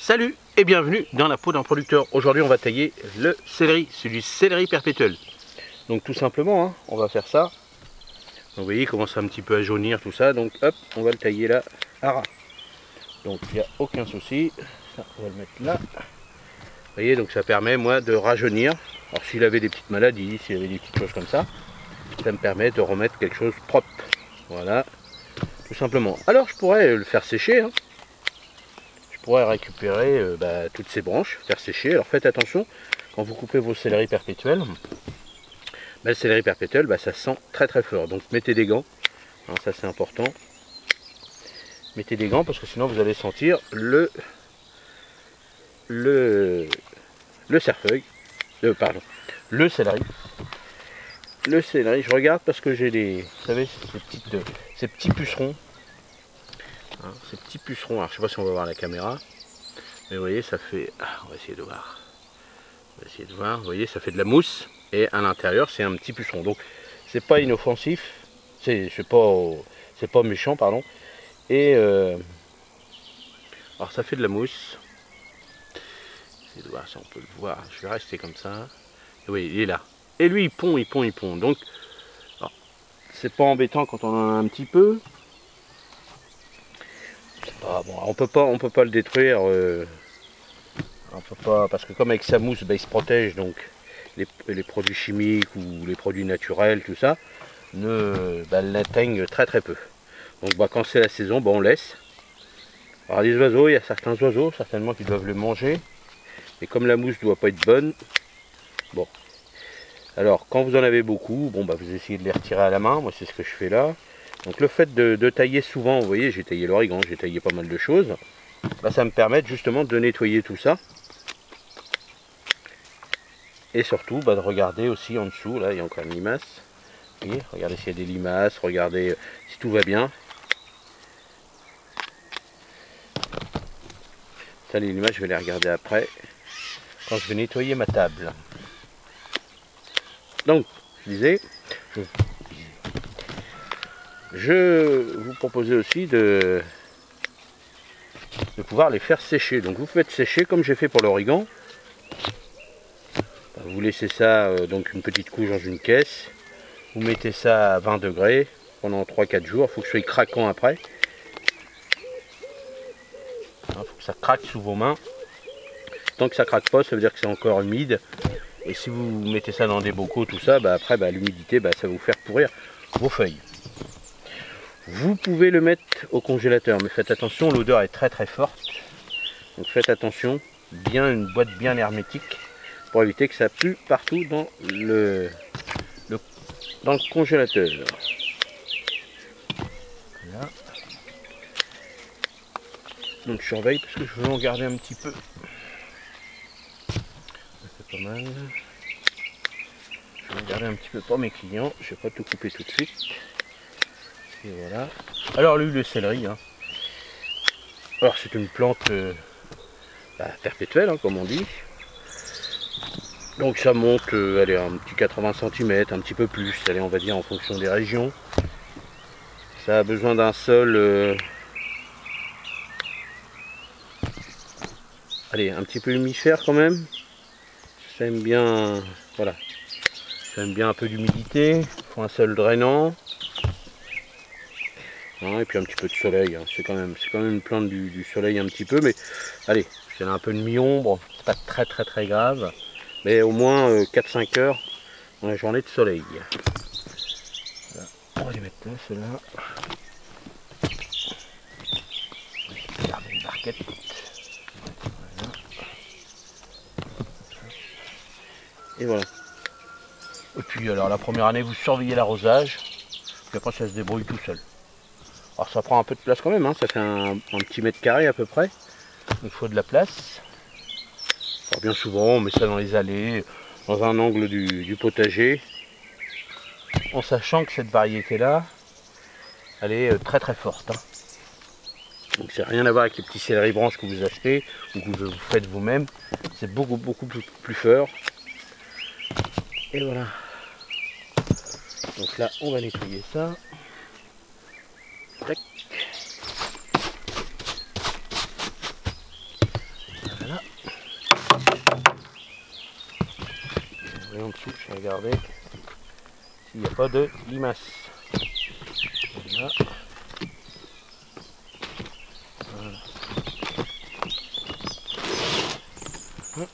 Salut et bienvenue dans la peau d'un producteur. Aujourd'hui on va tailler le céleri, c'est du céleri perpétuel. Donc tout simplement hein, on va faire ça. Donc, vous voyez il commence un petit peu à jaunir tout ça, donc hop on va le tailler là à ras. Donc il n'y a aucun souci, ça, on va le mettre là. Vous voyez donc ça permet moi de rajeunir. Alors s'il avait des petites maladies, s'il avait des petites choses comme ça, ça me permet de remettre quelque chose propre. Voilà, tout simplement. Alors je pourrais le faire sécher. Hein. Je pourrais récupérer toutes ces branches, faire sécher. Alors faites attention, quand vous coupez vos céleri perpétuels, le céleri perpétuel, ça sent très très fort. Donc mettez des gants, hein, ça c'est important. Mettez des gants parce que sinon vous allez sentir le cerfeuil, le céleri. Le céleri, je regarde parce que j'ai des, vous savez, ces petits pucerons. Hein, ces petits pucerons, alors je sais pas si on va voir la caméra, mais vous voyez ça fait, on va essayer de voir, vous voyez ça fait de la mousse et à l'intérieur c'est un petit puceron, donc c'est pas inoffensif, c'est pas méchant pardon, et alors ça fait de la mousse, essayez de voir si on peut le voir, je vais rester comme ça, et oui il est là, et lui il pond, donc c'est pas embêtant quand on en a un petit peu. Bon, on peut pas le détruire, on peut pas, parce que comme avec sa mousse, il se protège, donc les produits chimiques ou les produits naturels, tout ça, l'atteignent très très peu. Donc quand c'est la saison, on laisse. Alors les oiseaux, il y a certains oiseaux, certainement qui doivent le manger, et comme la mousse ne doit pas être bonne, bon. Alors quand vous en avez beaucoup, vous essayez de les retirer à la main, moi c'est ce que je fais là. Donc le fait de tailler souvent, vous voyez, j'ai taillé l'origan, j'ai taillé pas mal de choses, ça me permet justement de nettoyer tout ça. Et surtout de regarder aussi en dessous, là il y a encore une limace. Vous voyez, regardez s'il y a des limaces, regardez si tout va bien. Ça les limaces, je vais les regarder après, quand je vais nettoyer ma table. Donc, je vous proposais aussi de pouvoir les faire sécher. Donc vous faites sécher comme j'ai fait pour l'origan. Vous laissez ça donc une petite couche dans une caisse. Vous mettez ça à 20 degrés pendant 3-4 jours. Il faut que ce soit craquant après. Il faut que ça craque sous vos mains. Tant que ça craque pas, ça veut dire que c'est encore humide. Et si vous mettez ça dans des bocaux, tout ça, après l'humidité, ça va vous faire pourrir vos feuilles. Vous pouvez le mettre au congélateur, mais faites attention, l'odeur est très très forte. Donc faites attention, une boîte bien hermétique pour éviter que ça pue partout dans le congélateur. Voilà. Donc je surveille parce que je veux en garder un petit peu. Ça fait pas mal. Je vais en garder un petit peu pour mes clients. Je ne vais pas tout couper tout de suite. Et voilà. Alors lui le céleri, hein. Alors c'est une plante perpétuelle, hein, comme on dit. Donc ça monte, allez, un petit 80 cm, un petit peu plus, allez, on va dire en fonction des régions. Ça a besoin d'un sol, allez, un petit peu humifère quand même. Ça aime bien, voilà, ça aime bien un peu d'humidité. Il faut un sol drainant. Et puis un petit peu de soleil, hein. C'est quand même une plante du soleil un petit peu, mais allez, si elle a un peu de mi-ombre, c'est pas très très très grave, mais au moins 4-5 heures dans la journée de soleil. Voilà. On va les mettre là, ceux-là. Garder une barquette. Voilà. Et voilà. Et puis alors la première année vous surveillez l'arrosage, puis après ça se débrouille tout seul. Alors ça prend un peu de place quand même, hein. Ça fait un petit mètre carré à peu près. Il faut de la place. Alors bien souvent on met ça dans les allées, dans un angle du potager, en sachant que cette variété là, elle est très très forte. Hein. Donc c'est rien à voir avec les petits céleri branches que vous achetez ou que vous faites vous-même. C'est beaucoup plus fort. Et voilà. Donc là on va nettoyer ça. Tac. Et en dessous, je vais regarder s'il n'y a pas de limaces. Voilà. Voilà.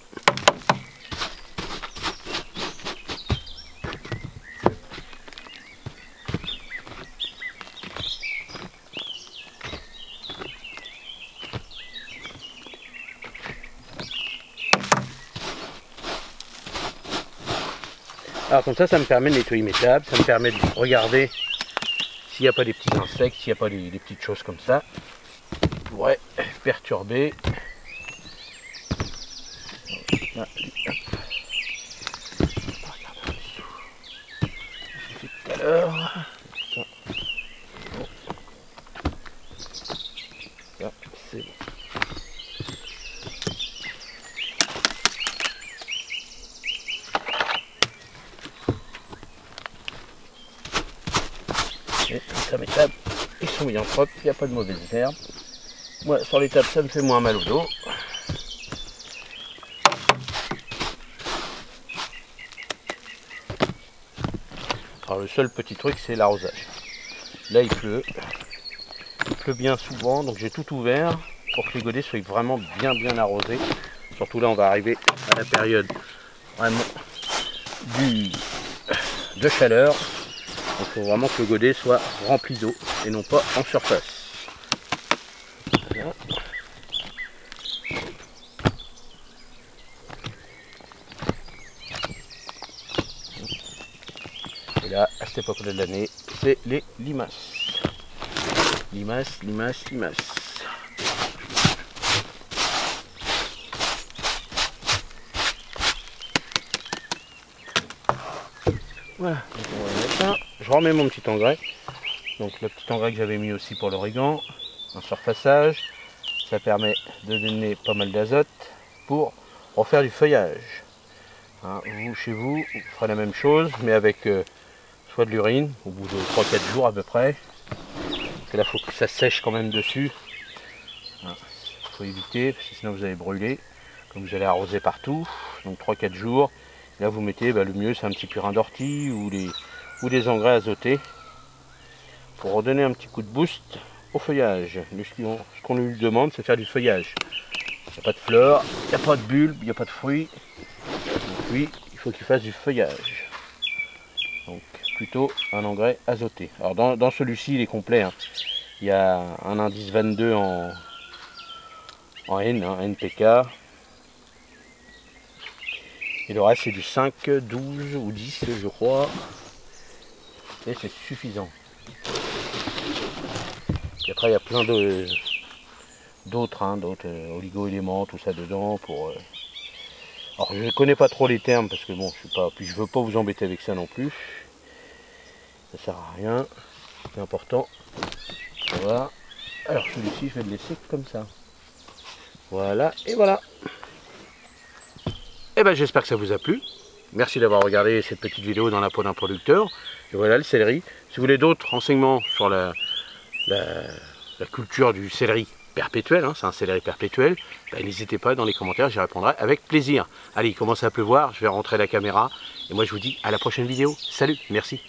Alors comme ça me permet de nettoyer mes tables, ça me permet de regarder s'il n'y a pas des petits insectes, s'il n'y a pas des petites choses comme ça qui pourraient perturber. Là, j'ai fait tout à l'heure. Là, c'est bon. Et comme ça, mes tables, ils sont bien propres, il n'y a pas de mauvaises herbes. Moi, sur les tables, ça me fait moins mal au dos. Alors, le seul petit truc, c'est l'arrosage. Là, il pleut bien souvent, donc j'ai tout ouvert pour que les godets soient vraiment bien arrosés. Surtout là, on va arriver à la période vraiment de chaleur. Donc il faut vraiment que le godet soit rempli d'eau et non pas en surface. Voilà. Et là, à cette époque de l'année, c'est les limaces. Limaces. Voilà, donc on va mettre ça. Je remets mon petit engrais. Donc le petit engrais que j'avais mis aussi pour l'origan, un surfaçage. Ça permet de donner pas mal d'azote pour refaire du feuillage. Hein, vous, chez vous, vous ferez la même chose, mais avec soit de l'urine, au bout de 3-4 jours à peu près. Parce que là, il faut que ça sèche quand même dessus. Il faut éviter, parce que sinon vous allez brûler. Comme vous allez arroser partout. Donc 3-4 jours. Et là, vous mettez, le mieux, c'est un petit purin d'ortie ou des engrais azotés. Pour redonner un petit coup de boost au feuillage. Ce qu'on lui demande, c'est faire du feuillage. Il n'y a pas de fleurs, il n'y a pas de bulbes, il n'y a pas de fruits. Donc lui, il faut qu'il fasse du feuillage. Donc plutôt un engrais azoté. Alors dans celui-ci, il est complet. Hein. Il y a un indice 22 en N, hein, NPK. Et le reste, c'est du 5, 12 ou 10, je crois. Et c'est suffisant. Et après, il y a plein d'autres oligo-éléments, tout ça dedans. Alors, je ne connais pas trop les termes parce que bon, je veux pas vous embêter avec ça non plus. Ça sert à rien. C'est important. Voilà. Alors, celui-ci, je vais le laisser comme ça. Voilà, et voilà. Et ben, j'espère que ça vous a plu. Merci d'avoir regardé cette petite vidéo dans la peau d'un producteur. Et voilà le céleri. Si vous voulez d'autres renseignements sur la culture du céleri perpétuel, hein, c'est un céleri perpétuel, n'hésitez pas dans les commentaires, j'y répondrai avec plaisir. Allez, il commence à pleuvoir, je vais rentrer la caméra. Et moi je vous dis à la prochaine vidéo. Salut, merci.